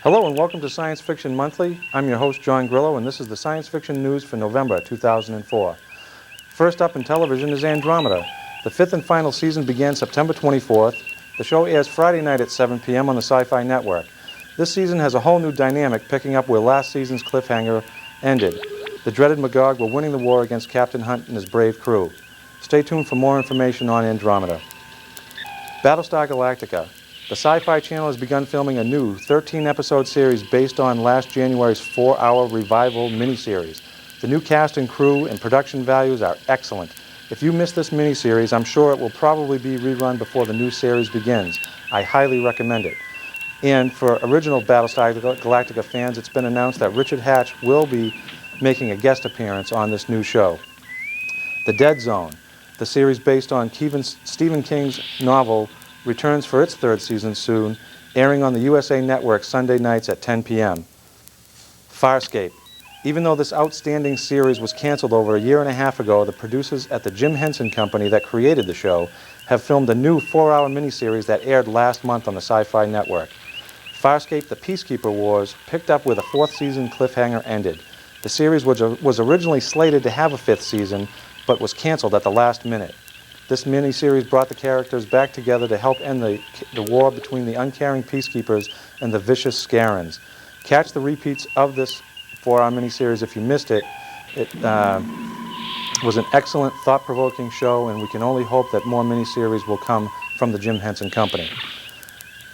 Hello and welcome to Science Fiction Monthly. I'm your host, John Grillo, and this is the science fiction news for November 2004. First up in television is Andromeda. The fifth and final season began September 24th. The show airs Friday night at 7 p.m. on the Sci-Fi Network. This season has a whole new dynamic, picking up where last season's cliffhanger ended. The dreaded Magog were winning the war against Captain Hunt and his brave crew. Stay tuned for more information on Andromeda. Battlestar Galactica. The Sci-Fi Channel has begun filming a new 13-episode series based on last January's 4-hour revival miniseries. The new cast and crew and production values are excellent. If you missed this miniseries, I'm sure it will probably be rerun before the new series begins. I highly recommend it. And for original Battlestar Galactica fans, it's been announced that Richard Hatch will be making a guest appearance on this new show. The Dead Zone. The series based on Stephen King's novel returns for its third season soon, airing on the USA Network Sunday nights at 10 p.m. Farscape. Even though this outstanding series was canceled over a year and a half ago, the producers at the Jim Henson Company that created the show have filmed a new 4-hour miniseries that aired last month on the Sci-Fi Network. Farscape: The Peacekeeper Wars picked up where the fourth season cliffhanger ended. The series was originally slated to have a fifth season, but was canceled at the last minute. This miniseries brought the characters back together to help end the war between the uncaring peacekeepers and the vicious Scarans. Catch the repeats of this 4-hour miniseries if you missed it. It was an excellent, thought-provoking show, and we can only hope that more miniseries will come from the Jim Henson Company.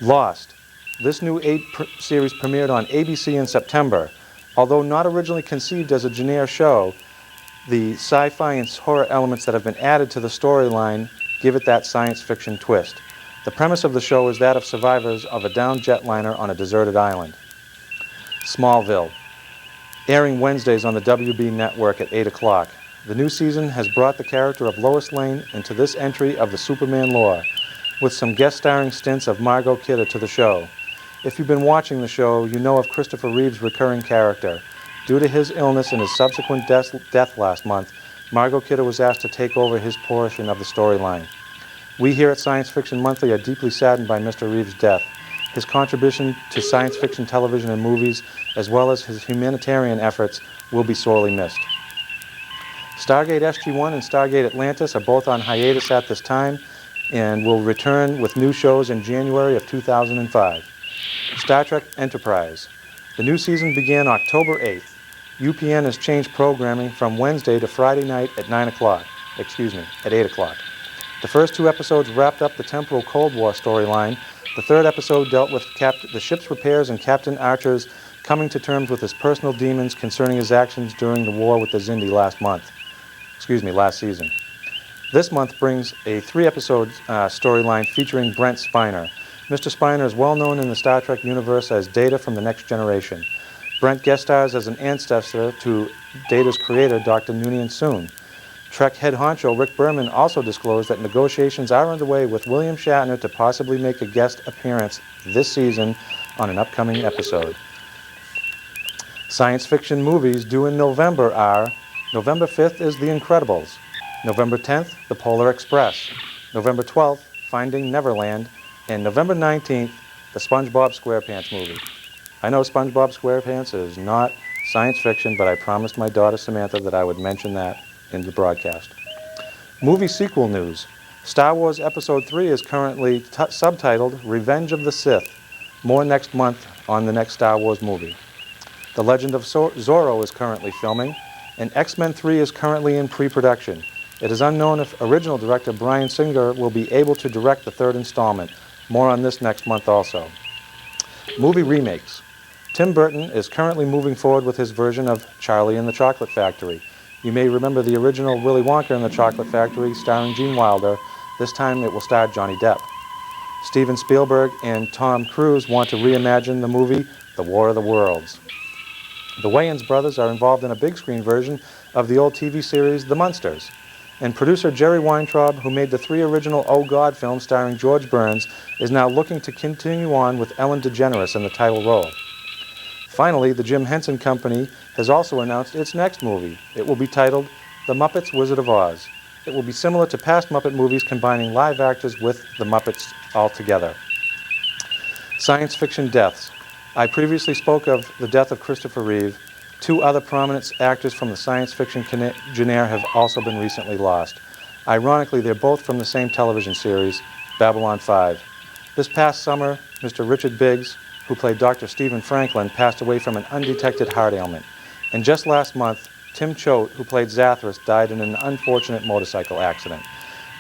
Lost. This new 8-series premiered on ABC in September. Although not originally conceived as a genre show, the sci-fi and horror elements that have been added to the storyline give it that science fiction twist. The premise of the show is that of survivors of a downed jetliner on a deserted island. Smallville. Airing Wednesdays on the WB network at 8 o'clock. The new season has brought the character of Lois Lane into this entry of the Superman lore, with some guest starring stints of Margot Kidder to the show. If you've been watching the show, you know of Christopher Reeve's recurring character. Due to his illness and his subsequent death last month, Margot Kidder was asked to take over his portion of the storyline. We here at Science Fiction Monthly are deeply saddened by Mr. Reeve's death. His contribution to science fiction television and movies, as well as his humanitarian efforts, will be sorely missed. Stargate SG-1 and Stargate Atlantis are both on hiatus at this time and will return with new shows in January of 2005. Star Trek Enterprise. The new season began October 8th. UPN has changed programming from Wednesday to Friday night at 8 o'clock. The first 2 episodes wrapped up the temporal Cold War storyline. The third episode dealt with the ship's repairs and Captain Archer's coming to terms with his personal demons concerning his actions during the war with the Xindi last season. This month brings a 3-episode storyline featuring Brent Spiner. Mr. Spiner is well known in the Star Trek universe as Data from the Next Generation. Brent guest stars as an ancestor to Data's creator, Dr. Noonien Soon. Trek head honcho Rick Berman also disclosed that negotiations are underway with William Shatner to possibly make a guest appearance this season on an upcoming episode. Science fiction movies due in November are: November 5th is The Incredibles, November 10th, The Polar Express, November 12th, Finding Neverland, and November 19th, the SpongeBob SquarePants movie. I know SpongeBob SquarePants is not science fiction, but I promised my daughter Samantha that I would mention that in the broadcast. Movie sequel news. Star Wars Episode 3 is currently subtitled Revenge of the Sith. More next month on the next Star Wars movie. The Legend of Zorro is currently filming, and X-Men 3 is currently in pre-production. It is unknown if original director Bryan Singer will be able to direct the third installment. More on this next month also. Movie remakes. Tim Burton is currently moving forward with his version of Charlie and the Chocolate Factory. You may remember the original Willy Wonka and the Chocolate Factory starring Gene Wilder. This time it will star Johnny Depp. Steven Spielberg and Tom Cruise want to reimagine the movie The War of the Worlds. The Wayans brothers are involved in a big screen version of the old TV series The Munsters. And producer Jerry Weintraub, who made the 3 original Oh God films starring George Burns, is now looking to continue on with Ellen DeGeneres in the title role. Finally, the Jim Henson Company has also announced its next movie. It will be titled The Muppets Wizard of Oz. It will be similar to past Muppet movies, combining live actors with the Muppets all together. Science fiction deaths. I previously spoke of the death of Christopher Reeve. Two other prominent actors from the science fiction genre have also been recently lost. Ironically, they're both from the same television series, Babylon 5. This past summer, Mr. Richard Biggs, who played Dr. Stephen Franklin, passed away from an undetected heart ailment. And just last month, Tim Choate, who played Zathras, died in an unfortunate motorcycle accident.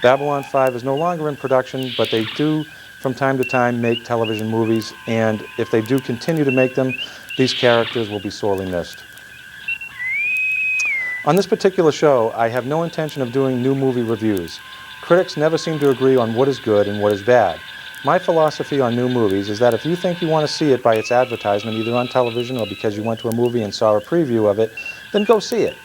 Babylon 5 is no longer in production, but they do, from time to time, make television movies, and if they do continue to make them, these characters will be sorely missed. On this particular show, I have no intention of doing new movie reviews. Critics never seem to agree on what is good and what is bad. My philosophy on new movies is that if you think you want to see it by its advertisement, either on television or because you went to a movie and saw a preview of it, then go see it.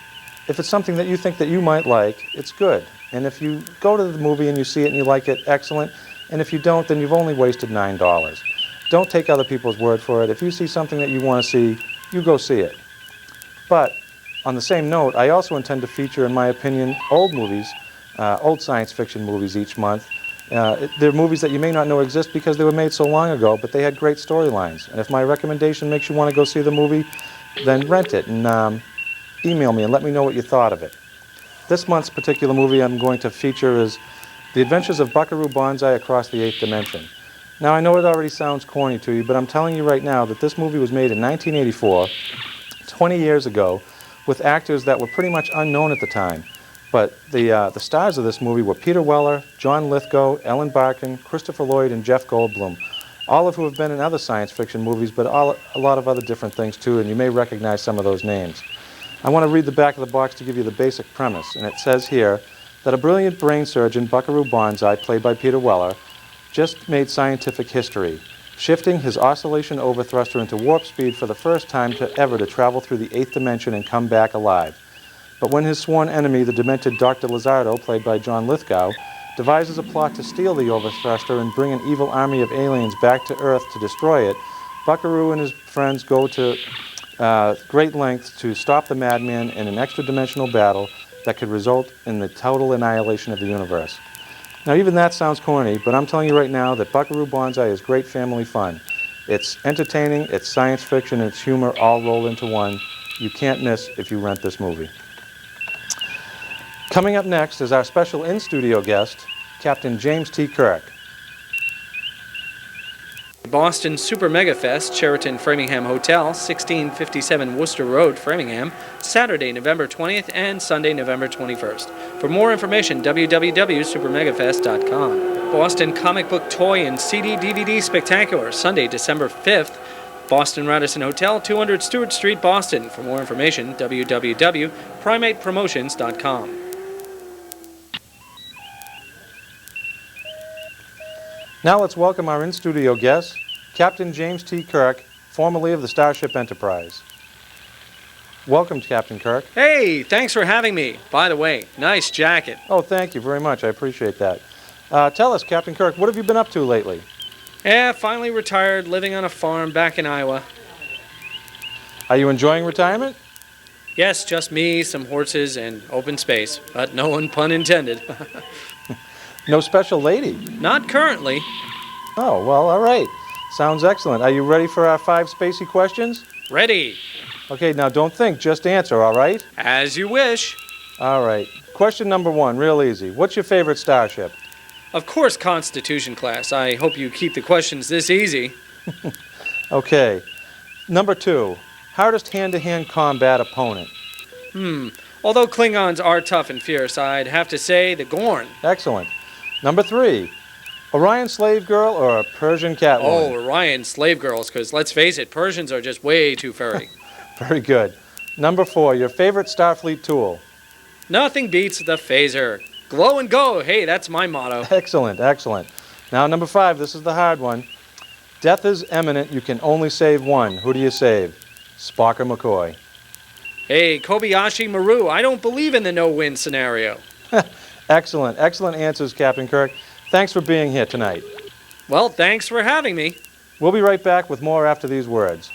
If it's something that you think that you might like, it's good. And if you go to the movie and you see it and you like it, excellent. And if you don't, then you've only wasted $9. Don't take other people's word for it. If you see something that you want to see, you go see it. But on the same note, I also intend to feature, in my opinion, old movies, old science fiction movies each month. They're movies that you may not know exist because they were made so long ago, but they had great storylines. And if my recommendation makes you want to go see the movie, then rent it and email me and let me know what you thought of it. This month's particular movie I'm going to feature is The Adventures of Buckaroo Banzai Across the Eighth Dimension. Now, I know it already sounds corny to you, but I'm telling you right now that this movie was made in 1984, 20 years ago, with actors that were pretty much unknown at the time. But the stars of this movie were Peter Weller, John Lithgow, Ellen Barkin, Christopher Lloyd, and Jeff Goldblum, all of who have been in other science fiction movies, but a lot of other different things too, and you may recognize some of those names. I want to read the back of the box to give you the basic premise, and it says here that a brilliant brain surgeon, Buckaroo Banzai, played by Peter Weller, just made scientific history, shifting his oscillation overthruster into warp speed for the first time ever to travel through the eighth dimension and come back alive. But when his sworn enemy, the demented Dr. Lizardo, played by John Lithgow, devises a plot to steal the overthruster and bring an evil army of aliens back to Earth to destroy it, Buckaroo and his friends go to great lengths to stop the madman in an extra-dimensional battle that could result in the total annihilation of the universe. Now, even that sounds corny, but I'm telling you right now that Buckaroo Banzai is great family fun. It's entertaining, it's science fiction, and it's humor all rolled into one. You can't miss if you rent this movie. Coming up next is our special in-studio guest, Captain James T. Kirk. Boston Super Mega Fest, Sheraton Framingham Hotel, 1657 Worcester Road, Framingham, Saturday, November 20th and Sunday, November 21st. For more information, www.supermegafest.com. Boston Comic Book Toy and CD DVD Spectacular, Sunday, December 5th, Boston Radisson Hotel, 200 Stewart Street, Boston. For more information, www.primatepromotions.com. Now let's welcome our in-studio guest, Captain James T. Kirk, formerly of the Starship Enterprise. Welcome, Captain Kirk. Hey, thanks for having me. By the way, nice jacket. Oh, thank you very much. I appreciate that. Tell us, Captain Kirk, what have you been up to lately? Yeah, finally retired, living on a farm back in Iowa. Are you enjoying retirement? Yes, just me, some horses, and open space, but no one pun intended. No special lady? Not currently. Oh, well, all right. Sounds excellent. Are you ready for our 5 spacey questions? Ready. Okay, now don't think, just answer, all right? As you wish. All right. Question number 1, real easy. What's your favorite starship? Of course, Constitution class. I hope you keep the questions this easy. Okay. Number 2, hardest hand-to-hand combat opponent? Although Klingons are tough and fierce, I'd have to say the Gorn. Excellent. Number 3, Orion slave girl or a Persian catwoman? Oh, Orion slave girls, because let's face it, Persians are just way too furry. Very good. Number 4, your favorite Starfleet tool? Nothing beats the phaser. Glow and go. Hey, that's my motto. Excellent, excellent. Now, number 5, this is the hard one. Death is imminent. You can only save one. Who do you save? Spock or McCoy? Hey, Kobayashi Maru, I don't believe in the no-win scenario. Excellent, excellent answers, Captain Kirk. Thanks for being here tonight. Well, thanks for having me. We'll be right back with more after these words.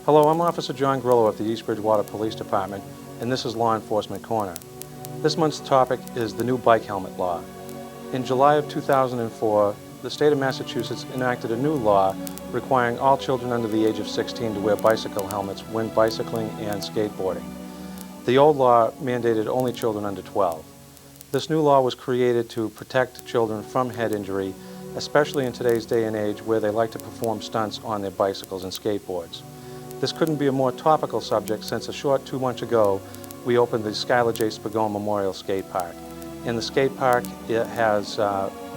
Hello, I'm Officer John Grillo of the East Bridgewater Police Department, and this is Law Enforcement Corner. This month's topic is the new bike helmet law. In July of 2004, the state of Massachusetts enacted a new law requiring all children under the age of 16 to wear bicycle helmets when bicycling and skateboarding. The old law mandated only children under 12. This new law was created to protect children from head injury, especially in today's day and age where they like to perform stunts on their bicycles and skateboards. This couldn't be a more topical subject since a short 2 months ago we opened the Schuyler J. Spagone Memorial Skate Park. In the skate park, it has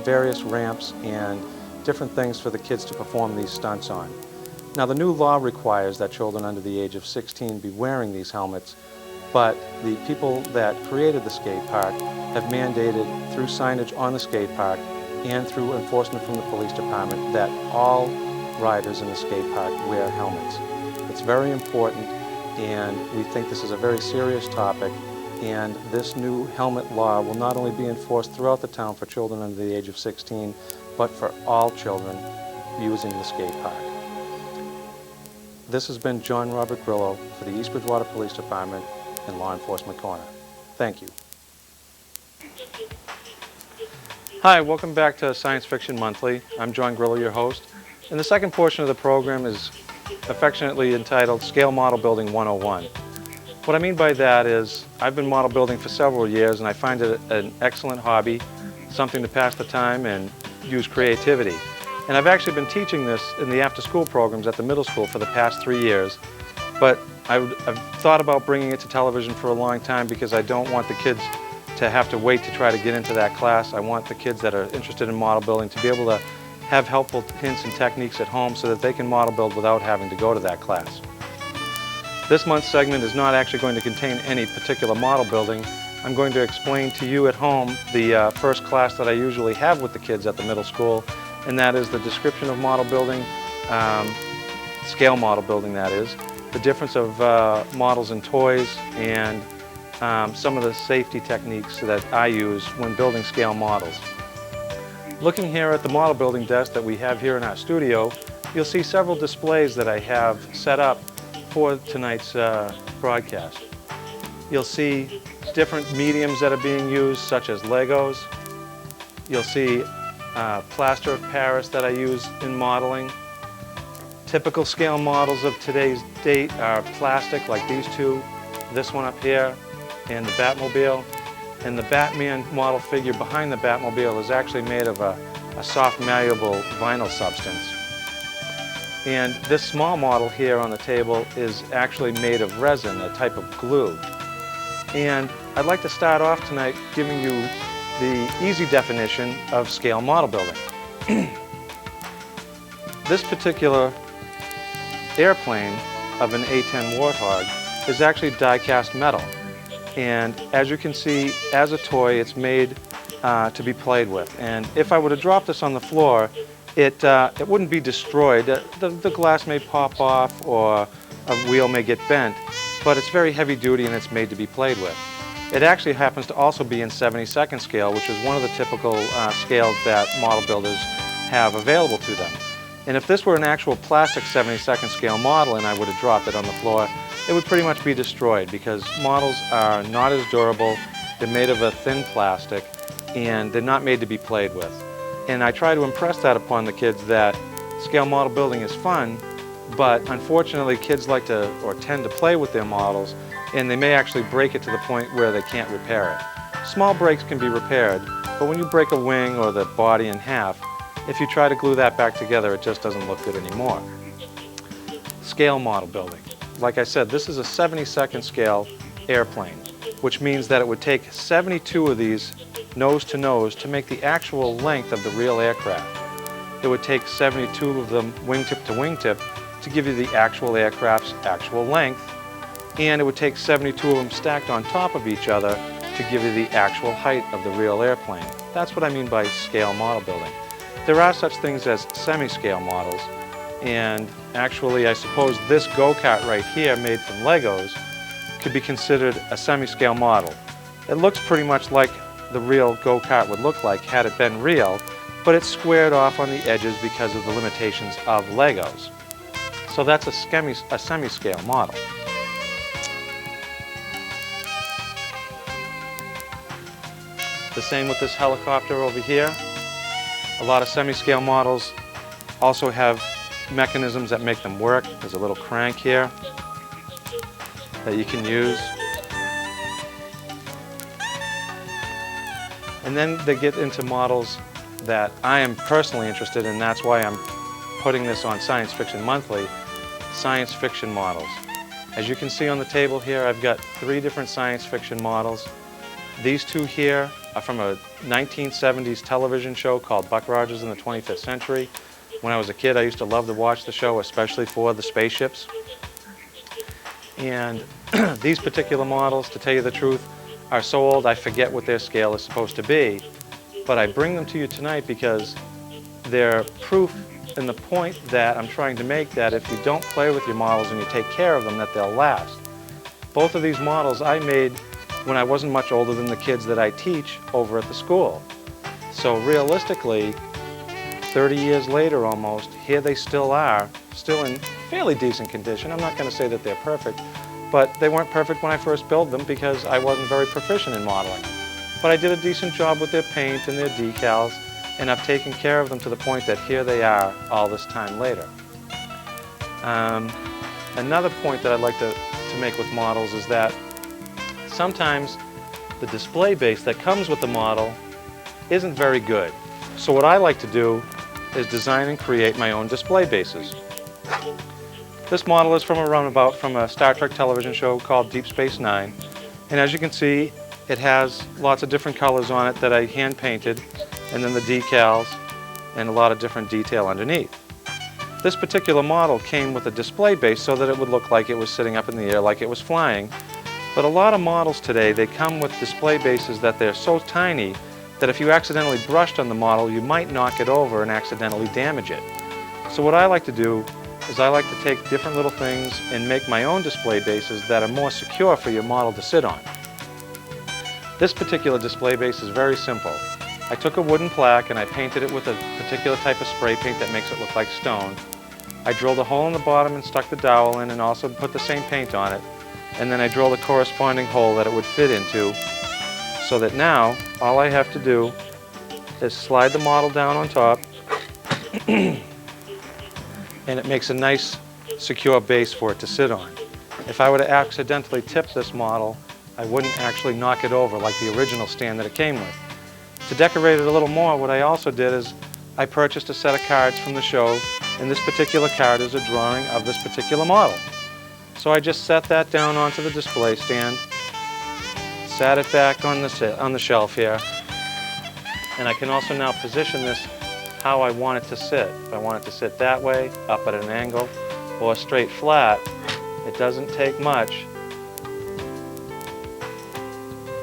various ramps and different things for the kids to perform these stunts on. Now, the new law requires that children under the age of 16 be wearing these helmets, but the people that created the skate park have mandated through signage on the skate park and through enforcement from the police department that all riders in the skate park wear helmets. It's very important, and we think this is a very serious topic, and this new helmet law will not only be enforced throughout the town for children under the age of 16, but for all children using the skate park. This has been John Robert Grillo for the East Bridgewater Police Department and Law Enforcement Corner. Thank you. Hi, welcome back to Science Fiction Monthly. I'm John Grillo, your host. And the second portion of the program is affectionately entitled Scale Model Building 101. What I mean by that is I've been model building for several years and I find it an excellent hobby, something to pass the time and use creativity. And I've actually been teaching this in the after-school programs at the middle school for the past 3 years, but I've thought about bringing it to television for a long time because I don't want the kids to have to wait to try to get into that class. I want the kids that are interested in model building to be able to have helpful hints and techniques at home so that they can model build without having to go to that class. This month's segment is not actually going to contain any particular model building. I'm going to explain to you at home the first class that I usually have with the kids at the middle school, and that is the description of model building, scale model building that is, the difference of models and toys, and some of the safety techniques that I use when building scale models. Looking here at the model building desk that we have here in our studio, you'll see several displays that I have set up for tonight's broadcast. You'll see different mediums that are being used, such as Legos. You'll see plaster of Paris that I use in modeling. Typical scale models of today's date are plastic, like these two, this one up here, and the Batmobile. And the Batman model figure behind the Batmobile is actually made of a soft, malleable vinyl substance. And this small model here on the table is actually made of resin, a type of glue. And I'd like to start off tonight giving you the easy definition of scale model building. This particular airplane of an A-10 Warthog is actually die-cast metal. And as you can see, as a toy, it's made to be played with. And if I were to drop this on the floor, it wouldn't be destroyed. The glass may pop off or a wheel may get bent, but it's very heavy duty and it's made to be played with. It actually happens to also be in 72nd scale, which is one of the typical scales that model builders have available to them. And if this were an actual plastic 72nd scale model and I would have dropped it on the floor, it would pretty much be destroyed because models are not as durable, they're made of a thin plastic, and they're not made to be played with. And I try to impress that upon the kids that scale model building is fun, but unfortunately kids like to or tend to play with their models and they may actually break it to the point where they can't repair it. Small breaks can be repaired, but when you break a wing or the body in half, if you try to glue that back together, it just doesn't look good anymore. Scale model building. Like I said, this is a 72nd scale airplane, which means that it would take 72 of these nose to nose to make the actual length of the real aircraft. It would take 72 of them wingtip to wingtip to give you the actual aircraft's actual length, and it would take 72 of them stacked on top of each other to give you the actual height of the real airplane. That's what I mean by scale model building. There are such things as semi-scale models, and actually I suppose this go-kart right here made from Legos could be considered a semi-scale model. It looks pretty much like the real go-kart would look like had it been real, but it's squared off on the edges because of the limitations of Legos. So that's a semi-scale model. The same with this helicopter over here. A lot of semi-scale models also have mechanisms that make them work. There's a little crank here that you can use. And then they get into models that I am personally interested in. That's why I'm putting this on Science Fiction Monthly, science fiction models. As you can see on the table here, I've got 3 different science fiction models. These 2 here are from a 1970s television show called Buck Rogers in the 25th Century. When I was a kid, I used to love to watch the show, especially for the spaceships. And these particular models, to tell you the truth, are so old I forget what their scale is supposed to be. But I bring them to you tonight because they're proof in the point that I'm trying to make, that if you don't play with your models and you take care of them, that they'll last. Both of these models I made when I wasn't much older than the kids that I teach over at the school. So realistically, 30 years later almost, here they still are, still in fairly decent condition. I'm not going to say that they're perfect, but they weren't perfect when I first built them because I wasn't very proficient in modeling. But I did a decent job with their paint and their decals, and I've taken care of them to the point that here they are all this time later. Another point that I'd like to make with models is that sometimes the display base that comes with the model isn't very good. So what I like to do is design and create my own display bases. This model is from a runabout from a Star Trek television show called Deep Space Nine. And as you can see, it has lots of different colors on it that I hand painted, and then the decals and a lot of different detail underneath. This particular model came with a display base so that it would look like it was sitting up in the air, like it was flying. But a lot of models today, they come with display bases that they're so tiny that if you accidentally brushed on the model, you might knock it over and accidentally damage it. So what I like to do is I like to take different little things and make my own display bases that are more secure for your model to sit on. This particular display base is very simple. I took a wooden plaque and I painted it with a particular type of spray paint that makes it look like stone. I drilled a hole in the bottom and stuck the dowel in and also put the same paint on it. And then I drilled a corresponding hole that it would fit into, so that now all I have to do is slide the model down on top and it makes a nice secure base for it to sit on. If I were to accidentally tip this model, I wouldn't actually knock it over like the original stand that it came with. To decorate it a little more, what I also did is I purchased a set of cards from the show, and this particular card is a drawing of this particular model. So I just set that down onto the display stand, sat it back on the shelf here, and I can also now position this how I want it to sit. If I want it to sit that way, up at an angle, or straight flat, it doesn't take much.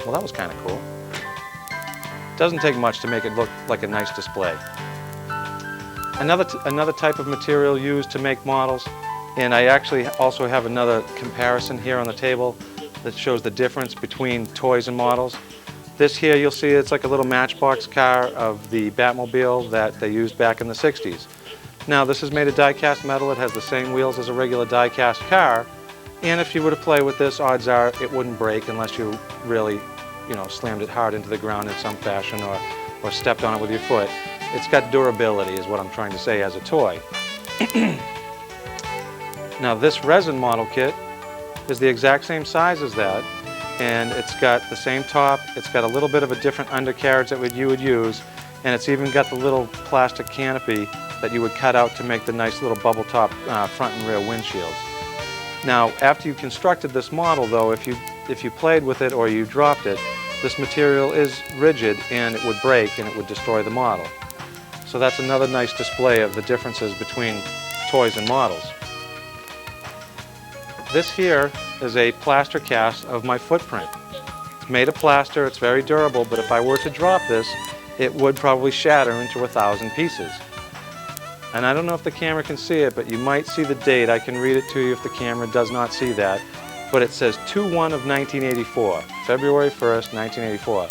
Well, that was kind of cool. It doesn't take much to make it look like a nice display. Another type of material used to make models, and I actually also have another comparison here on the table that shows the difference between toys and models. This here, you'll see it's like a little matchbox car of the Batmobile that they used back in the 60s. Now, this is made of die-cast metal. It has the same wheels as a regular die-cast car, and if you were to play with this, odds are it wouldn't break unless you really, slammed it hard into the ground in some fashion or stepped on it with your foot. It's got durability, is what I'm trying to say, as a toy. Now, this resin model kit is the exact same size as that, and it's got the same top. It's got a little bit of a different undercarriage that you would use, and it's even got the little plastic canopy that you would cut out to make the nice little bubble top front and rear windshields. Now, after you constructed this model, though, if you played with it or you dropped it, this material is rigid and it would break and it would destroy the model. So that's another nice display of the differences between toys and models. This here is a plaster cast of my footprint. It's made of plaster, it's very durable, but if I were to drop this, it would probably shatter into 1,000 pieces. And I don't know if the camera can see it, but you might see the date. I can read it to you if the camera does not see that. But it says 2/1 of 1984, February 1st, 1984.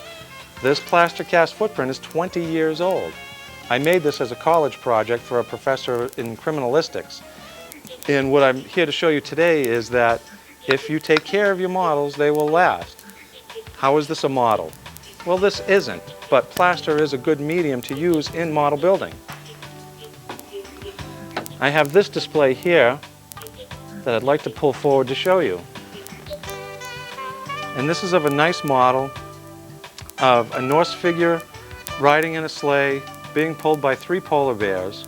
This plaster cast footprint is 20 years old. I made this as a college project for a professor in criminalistics. And what I'm here to show you today is that if you take care of your models, they will last. How is this a model? Well, this isn't, but plaster is a good medium to use in model building. I have this display here that I'd like to pull forward to show you. And this is of a nice model of a Norse figure riding in a sleigh being pulled by 3 polar bears.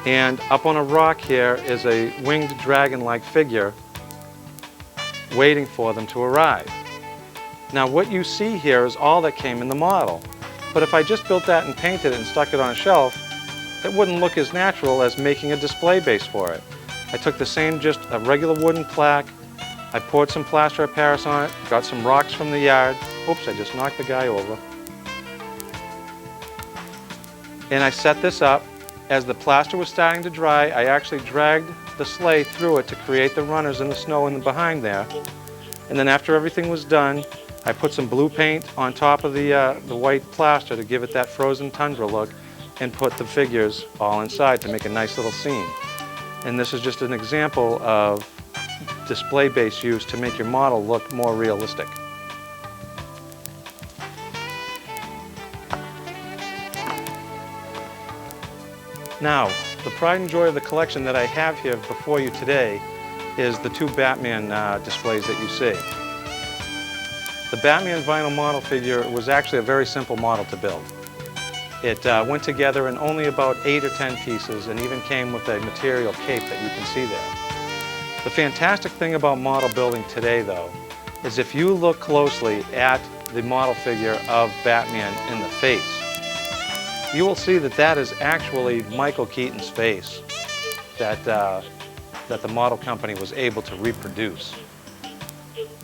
And up on a rock here is a winged dragon-like figure waiting for them to arrive. Now what you see here is all that came in the model. But if I just built that and painted it and stuck it on a shelf, it wouldn't look as natural as making a display base for it. I took the same, just a regular wooden plaque, I poured some plaster of Paris on it, got some rocks from the yard. Oops, I just knocked the guy over. And I set this up. As the plaster was starting to dry, I actually dragged the sleigh through it to create the runners in the snow in the behind there. And then after everything was done, I put some blue paint on top of the white plaster to give it that frozen tundra look, and put the figures all inside to make a nice little scene. And this is just an example of display base use to make your model look more realistic. Now, the pride and joy of the collection that I have here before you today is the 2 Batman displays that you see. The Batman vinyl model figure was actually a very simple model to build. It went together in only about 8 or 10 pieces and even came with a material cape that you can see there. The fantastic thing about model building today, though, is if you look closely at the model figure of Batman in the face, you will see that that is actually Michael Keaton's face that the model company was able to reproduce.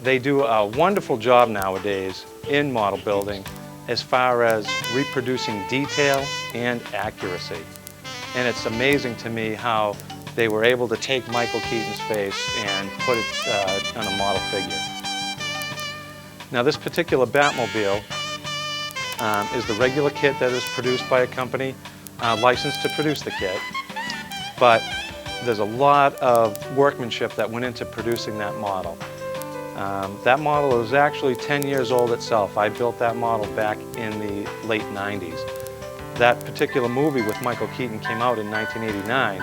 They do a wonderful job nowadays in model building as far as reproducing detail and accuracy. And it's amazing to me how they were able to take Michael Keaton's face and put it on a model figure. Now this particular Batmobile is the regular kit that is produced by a company licensed to produce the kit, but there's a lot of workmanship that went into producing that model. That model is actually 10 years old itself. I built that model back in the late 90s. That particular movie with Michael Keaton came out in 1989,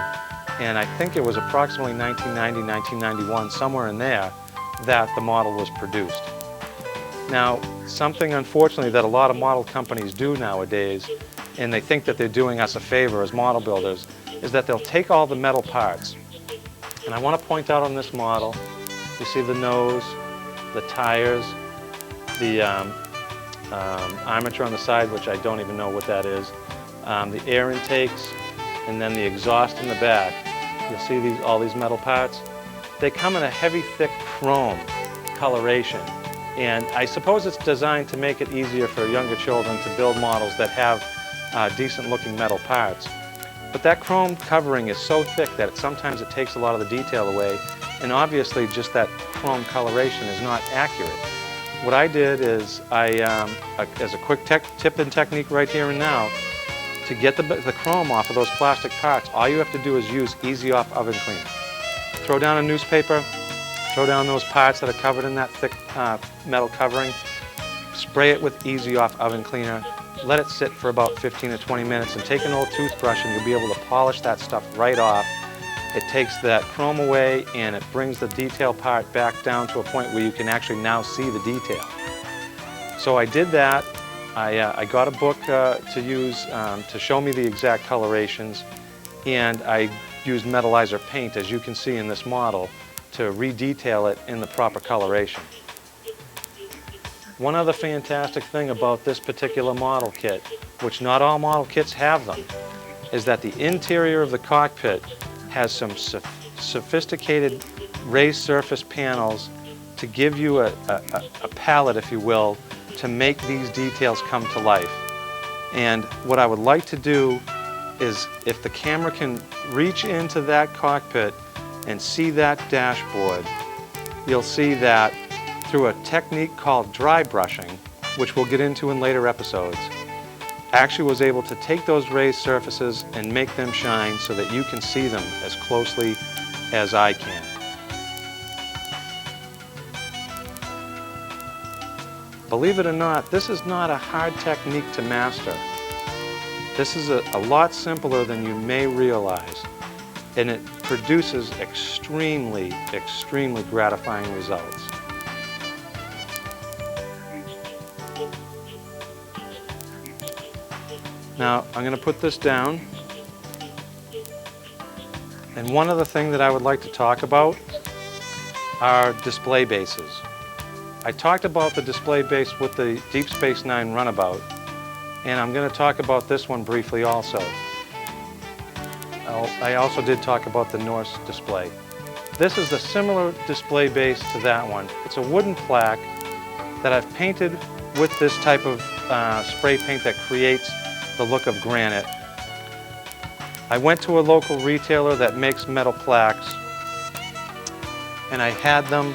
and I think it was approximately 1990, 1991, somewhere in there, that the model was produced. Now, something unfortunately that a lot of model companies do nowadays, and they think that they're doing us a favor as model builders, is that they'll take all the metal parts. And I want to point out on this model, you see the nose, the tires, the armature on the side, which I don't even know what that is, the air intakes, and then the exhaust in the back. You'll see all these metal parts. They come in a heavy, thick chrome coloration. And I suppose it's designed to make it easier for younger children to build models that have decent looking metal parts. But that chrome covering is so thick that sometimes it takes a lot of the detail away, and obviously just that chrome coloration is not accurate. What I did is, as a quick tip and technique right here and now, to get the chrome off of those plastic parts, all you have to do is use Easy Off Oven Cleaner. Throw down a newspaper, throw down those parts that are covered in that thick metal covering, spray it with Easy Off Oven Cleaner, let it sit for about 15 to 20 minutes, and take an old toothbrush and you'll be able to polish that stuff right off. It takes that chrome away and it brings the detail part back down to a point where you can actually now see the detail. So I did that. I got a book to use to show me the exact colorations, and I used metallizer paint, as you can see in this model, to redetail it in the proper coloration. One other fantastic thing about this particular model kit, which not all model kits have them, is that the interior of the cockpit has some sophisticated raised surface panels to give you a palette, if you will, to make these details come to life. And what I would like to do is, if the camera can reach into that cockpit and see that dashboard, you'll see that through a technique called dry brushing, which we'll get into in later episodes, actually was able to take those raised surfaces and make them shine so that you can see them as closely as I can. believe it or not, this is not a hard technique to master. This is a lot simpler than you may realize, and it produces extremely, extremely gratifying results. Now, I'm going to put this down, and one other thing that I would like to talk about are display bases. I talked about the display base with the Deep Space Nine runabout, and I'm going to talk about this one briefly also. I also did talk about the Norse display. This is a similar display base to that one. It's a wooden plaque that I've painted with this type of spray paint that creates the look of granite. I went to a local retailer that makes metal plaques, and I had them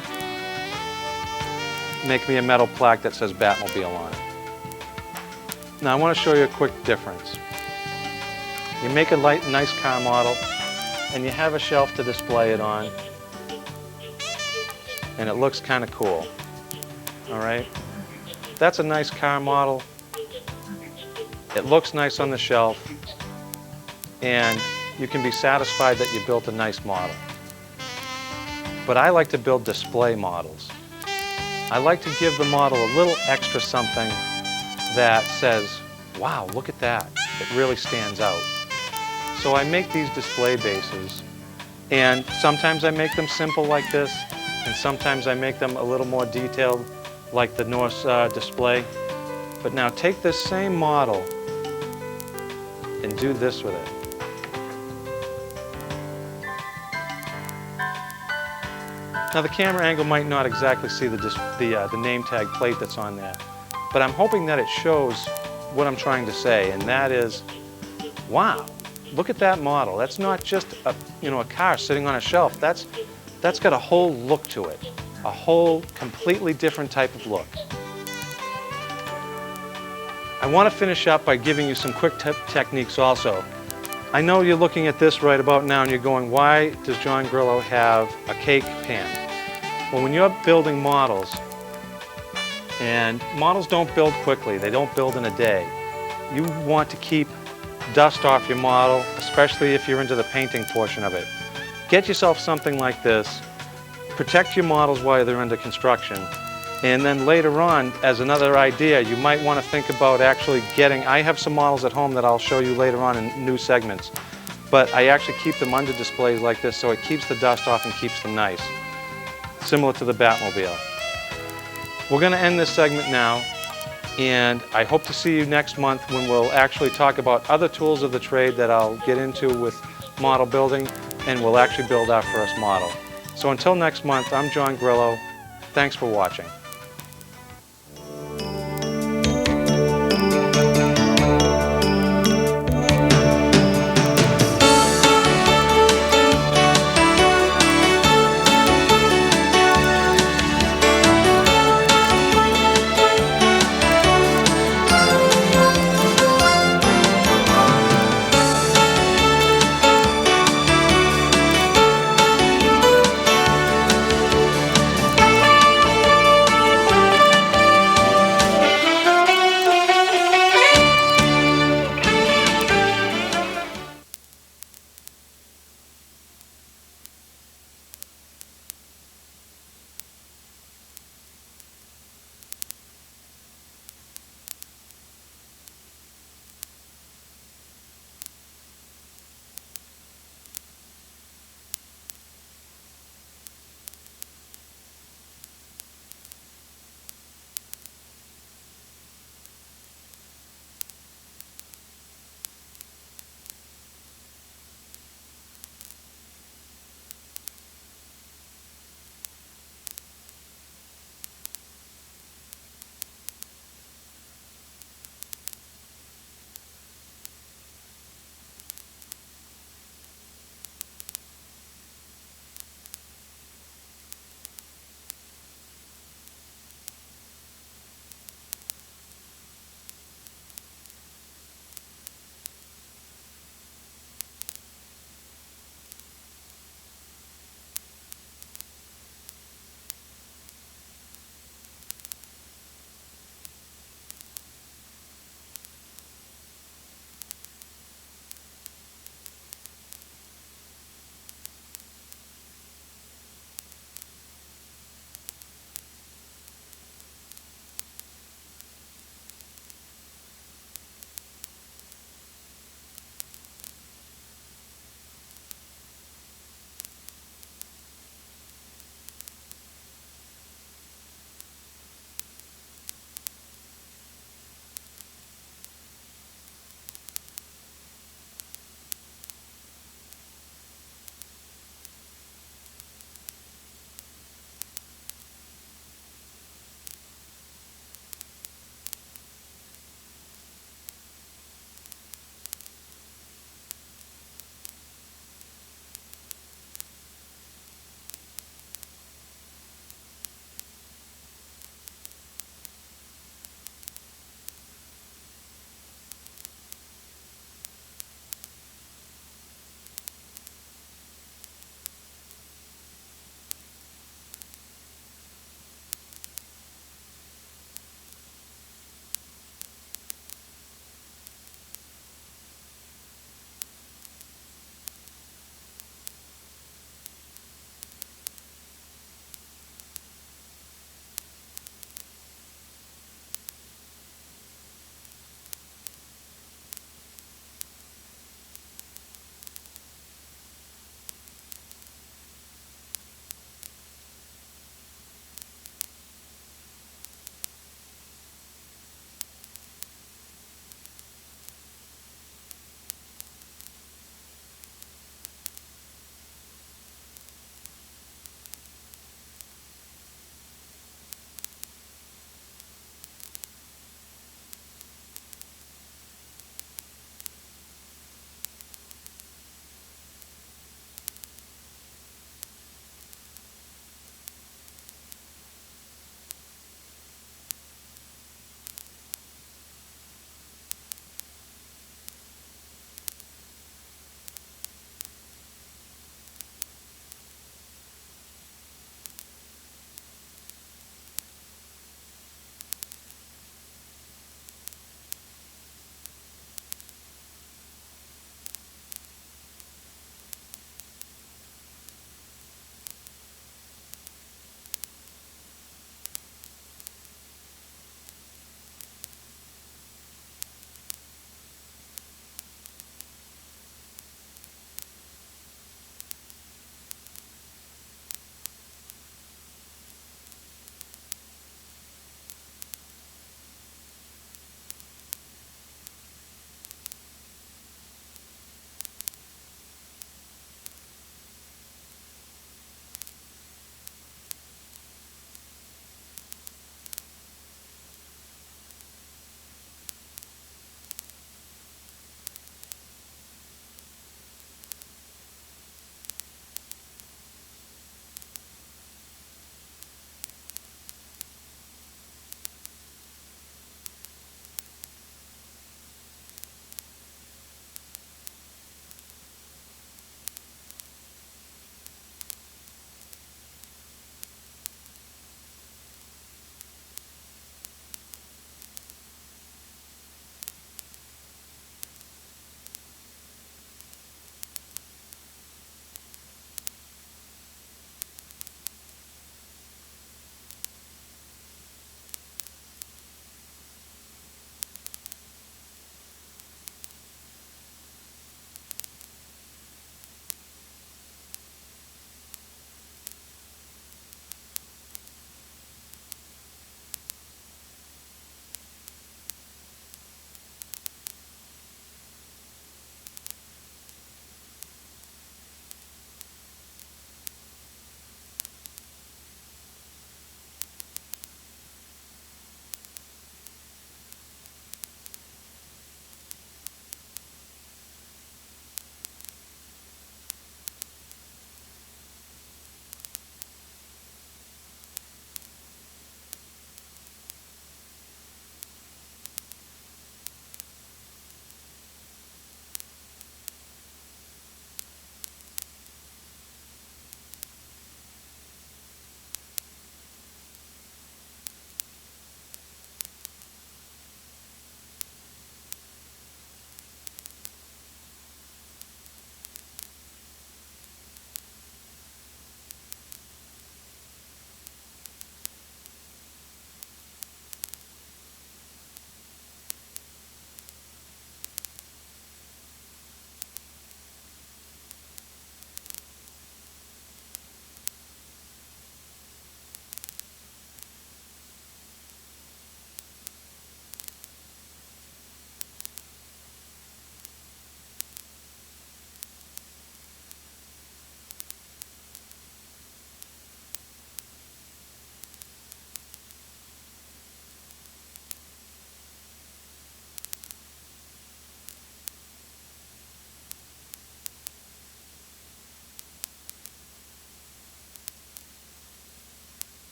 make me a metal plaque that says Batmobile on it. Now I want to show you a quick difference. You make a nice car model, and you have a shelf to display it on, and it looks kind of cool. All right? That's a nice car model. It looks nice on the shelf, and you can be satisfied that you built a nice model. But I like to build display models. I like to give the model a little extra something that says, wow, look at that. It really stands out. So I make these display bases, and sometimes I make them simple like this, and sometimes I make them a little more detailed like the Norse display. But now take this same model and do this with it. Now the camera angle might not exactly see the name tag plate that's on there, but I'm hoping that it shows what I'm trying to say, and that is, wow, look at that model. That's not just a car sitting on a shelf. That's got a whole look to it, a whole completely different type of look. I want to finish up by giving you some quick techniques also. I know you're looking at this right about now and you're going, why does John Grillo have a cake pan? Well, when you're building models, and models don't build quickly, they don't build in a day. You want to keep dust off your model, especially if you're into the painting portion of it. Get yourself something like this, protect your models while they're under construction, and then later on, as another idea, you might want to think about actually I have some models at home that I'll show you later on in new segments, but I actually keep them under displays like this so it keeps the dust off and keeps them nice, similar to the Batmobile. We're going to end this segment now, and I hope to see you next month when we'll actually talk about other tools of the trade that I'll get into with model building, and we'll actually build our first model. So until next month, I'm John Grillo. Thanks for watching.